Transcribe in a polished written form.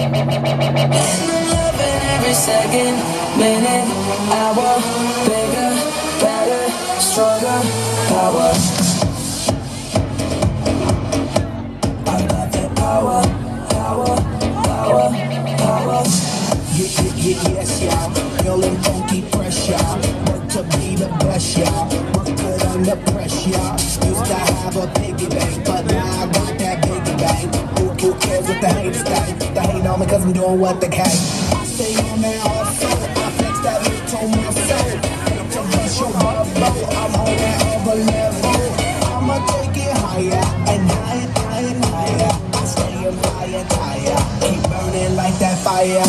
And I'm loving every second, minute, hour, bigger, better, stronger, power. I got that power, power, power, power. Yes, y'all. Feeling funky fresh, y'all. Work to be the best, y'all. Work good under pressure, y'all. Used to have a piggy bank, but now I got that piggy bank. Who cares what the haters think? They hate on me cause I'm doing what they can. I stay on that hustle. I flex that hit on my soul. Hate to bust your bubble. I'm on that other level. I'ma take it higher and higher and higher. I stay on fire, higher. Keep burning like that fire.